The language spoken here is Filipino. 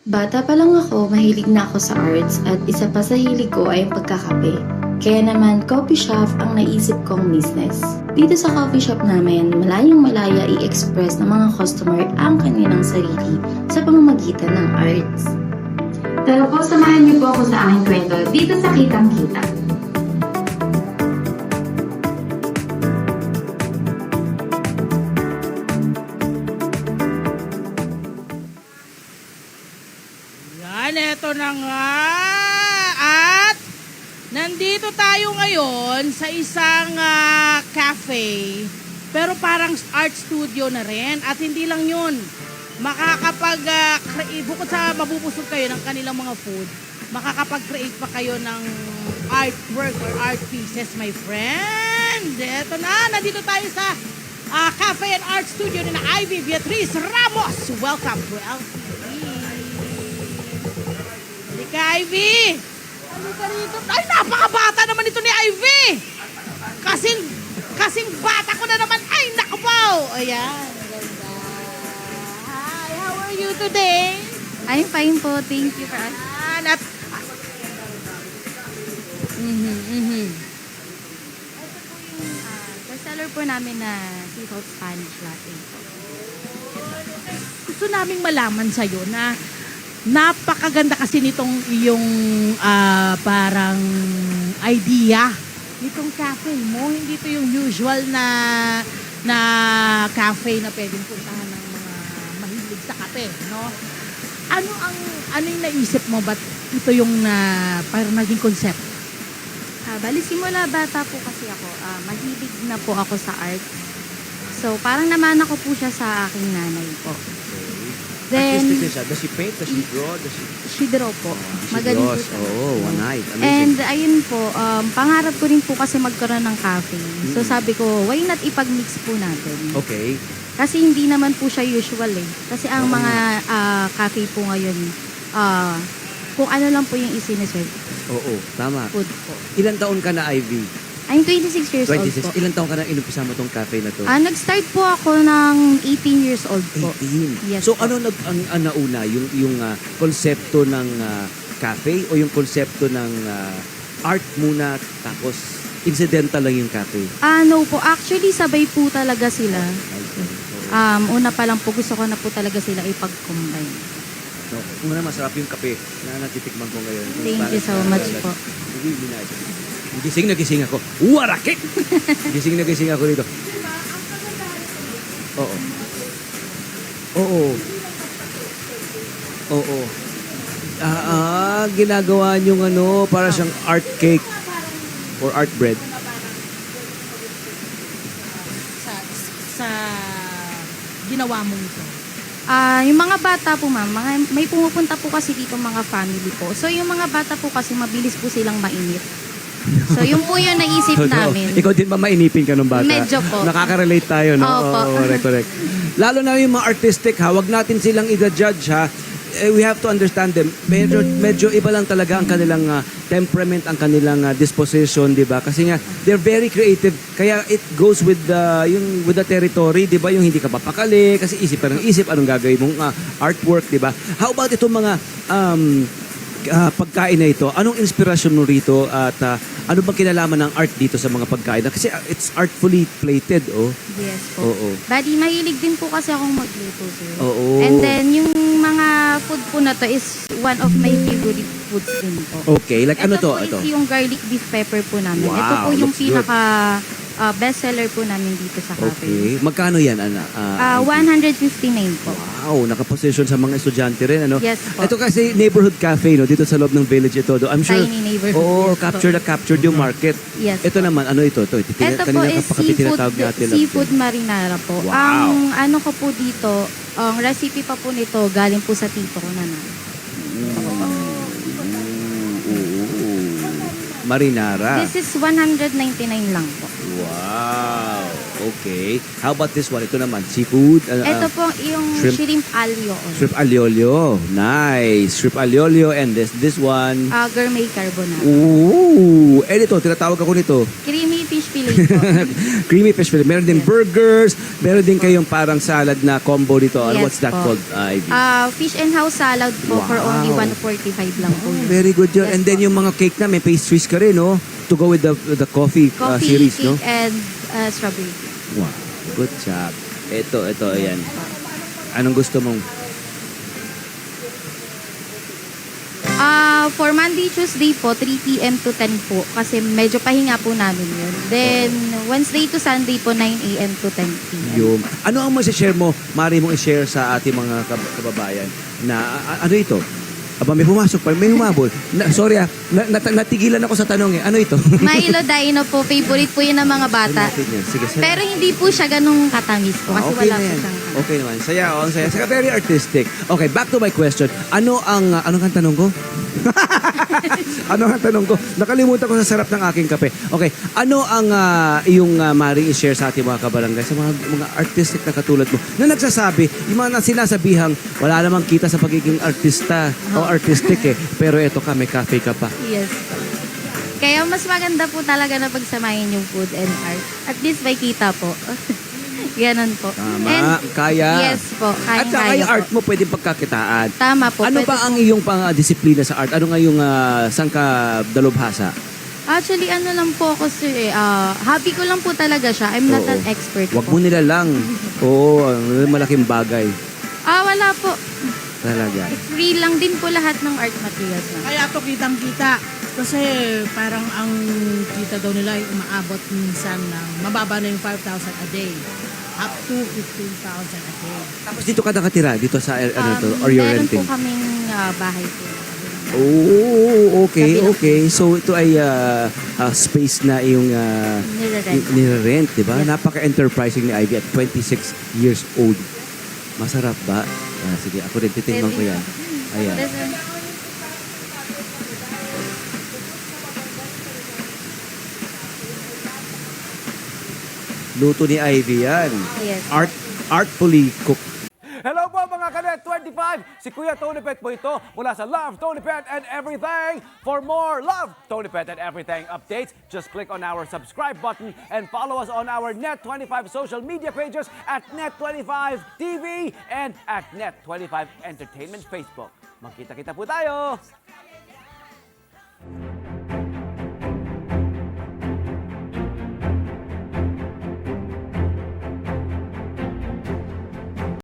Bata pa lang ako, mahilig na ako sa arts at isa pa sa hilig ko ay ang pagkakape. Kaya naman, coffee shop ang naisip kong business. Dito sa coffee shop namin, malayang malaya i-express ng mga customer ang kanilang sarili sa pamamagitan ng arts. Tara po, samahan niyo po ako sa aking kwento dito sa Kitang Kita. Yan, eto na nga. At nandito tayo ngayon sa isang cafe. Pero parang art studio na rin. At hindi lang yun. Bukod sa mabubusog kayo ng kanilang mga food, makakapag-create pa kayo ng artwork or art pieces, my friend. Eto na, nandito tayo sa cafe and art studio ni na Ivy Beatriz Ramos. Welcome to LTV. Halika, Ivy! Halika rito. Ay, napakabata naman ito ni Ivy! Kasing bata ko na naman. Ay, naku po! Ayan, ganda. Hi, how are you today? I'm fine po. Thank you for asking. Ayan, at... Ito po yung bestseller po namin na sea salt Spanish latte po. Gusto naming malaman sa'yo na napakaganda kasi nitong iyong parang idea nitong cafe mo. Hindi to yung usual na cafe na pwedeng puntahan ng mga mahilig sa kape, no? Ano yung naisip mo? Ba't ito yung parang naging concept? Bali simula bata po kasi ako. Mahilig na po ako sa art. So parang namana ko po siya sa aking nanay po. Then, Artistic din siya. Does she paint? Does she draw? Does she... she draw po. She Magaling po draws. siya. Oh, one night. And Amazing. ayun po, pangarap ko rin po kasi magkaroon ng cafe. So sabi ko, why not ipag-mix po natin? Okay. Kasi hindi naman po siya usual eh. Kasi ang mga cafe po ngayon, kung ano lang po yung isineserve, Oo, tama. food po. Ilan taon ka na, Ivy? I'm 26 years 26. old po. Ilan taon ka na inumpisa mo tong cafe na to? Nag-start po ako ng 18 years old po. 18. Yes So po. ano ang nauna? Yung konsepto ng cafe o yung konsepto ng art muna tapos incidental lang yung cafe? No po. Actually, sabay po talaga sila. Okay. Una pa lang po, gusto ko na po talaga sila ipag-combine. So, una masarap yung kape na natitikman ko ngayon. Thank you so much po. Really nice. Gising na gising ako. Warakit! Gising na gising ako dito. Oo. Oo. Oo. Ginagawa niyong para siyang art cake or art bread. Sa ginawa mong ito. Yung mga bata po ma'am, may pumupunta po kasi dito mga family po. So yung mga bata po kasi mabilis po silang mainit. So yung po yung naisip namin. Ikaw din ba mainipin ka nung bata? Medyo po. Nakaka-relate tayo, no? Opo. Oo, correct. Lalo na yung mga artistic, ha? Huwag natin silang i-judge, ha? We have to understand them. Medyo iba lang talaga ang kanilang temperament, ang kanilang disposition, di ba? Kasi nga, they're very creative. Kaya it goes with the territory, di ba? Yung hindi ka papakali, kasi isip ka ng isip, anong gagawin mong artwork, di ba? How about itong mga pagkain na ito? Anong inspirasyon mo rito at ano bang kinalaman ng art dito sa mga pagkain? Kasi it's artfully plated, oh. Yes po. Oo. Buddy, mahilig din po kasi akong magluto, sir. Oo. And then, yung mga food po na to is one of my favorite foods din po. Okay, like ano to? po Ito. is yung garlic beef pepper po namin. Ito Wow, po yung looks good. pinaka bestseller po namin dito sa cafe. Okay. Magkano yan, Ana? 159 po. Wow, nakaposition sa mga estudyante rin, ano? Yes po. Ito kasi neighborhood cafe, no? Dito sa loob ng village ito. I'm sure, Tiny neighborhood. oo, Yes captured yung market. Yes Ito po. naman, ano ito? Ito po is seafood marinara po. Wow. Ang ano ko po dito, ang recipe pa po nito galing po sa tito ko na Marinara. This is 199 lang po. Wow. Okay. How about this one? Ito naman, seafood. Ito po yung shrimp. shrimp alio. Shrimp aliolio. Nice. Shrimp aliolio. And this one. Gourmet carbonara. Ooh. Eh, ito, tinatawag ako nito. Creamy fish fillet po. Creamy fish fillet. Meron din burgers, meron din kayong parang salad na combo dito. Yes What's that po. called, Ivy? Fish and house salad po for Wow. only 145 lang po. yun. Very good yun. Yes And then po. yung mga cake na, may pastries ka rin, no? To go with the coffee, Coffee, series, cake, no? and strawberry. Wow. Good job. Ito, ayan. Anong gusto mong? For Monday, Tuesday po, 3 p.m. to 10 po. Kasi medyo pahinga po namin yun. Then, Wednesday to Sunday po, 9 a.m. to 10 p.m. Yung, ano ang masishare mo, mari mong i-share sa ating mga kababayan na ano ito? Aba, may pumasok pa, may humabol. Sorry natigilan ako sa tanong eh. Ano ito? Milo Dino po, favorite po yun ng mga bata. Natin yan. Sige, sige. Pero hindi po siya ganung katamis po. Kasi Okay wala na po yan. siyang Okay naman. Saya, ang saya. Saka very artistic. Okay, back to my question. Ano ang tanong ko? Ano ang tanong ko? Nakalimutan ko sa sarap ng aking kape. Okay, ano ang iyong maaaring i-share sa ating mga kabarangay, sa mga artistic na katulad mo, na nagsasabi, yung mga sinasabihang, wala namang kita sa pagiging artista o artistic eh, pero eto ka, may cafe ka pa. Yes po. Kaya mas maganda po talaga na pagsamahin yung food and art. At least may kita po. Ganon po. Tama, kaya. Yes po. At saka Kaya yung art mo pwedeng pagkakitaan. Tama po. Ano pwede ba ang po. iyong disiplina sa art? Ano nga yung saan ka dalubhasa? Actually, ano lang po ako sir eh. Hobby ko lang po talaga siya. I'm not Oo. an expert Huwag po. mo nila lang. Oo, malaking bagay. Wala po. Talaga. Free lang din po lahat ng art materials na. Kaya to kitang-kita. Kasi parang ang kita daw nila ay umaabot minsan ng mababa na yung 5,000 a day. Up to 15,000 a day. Tapos dito ka nakatira? Dito sa or you're Meron renting? po kaming bahay po. Oh, okay, Kabilang. okay. So ito ay space na yung Nire-rent. nire-rent, di ba? Yes. Napaka-enterprising ni Ivy at 26 years old. Masarap ba? Sige, ako rin titingnan ko yan. Ayan. Luto ni Ivy yan. Yes. Artfully cooked. Hello po mga Kanet 25! Si Kuya Tony Pet po ito mula sa Love, Tony Pet and Everything. For more Love, Tony Pet and Everything updates, just click on our subscribe button and follow us on our Net25 social media pages at Net25 TV and at Net25 Entertainment Facebook. Magkita-kita po tayo!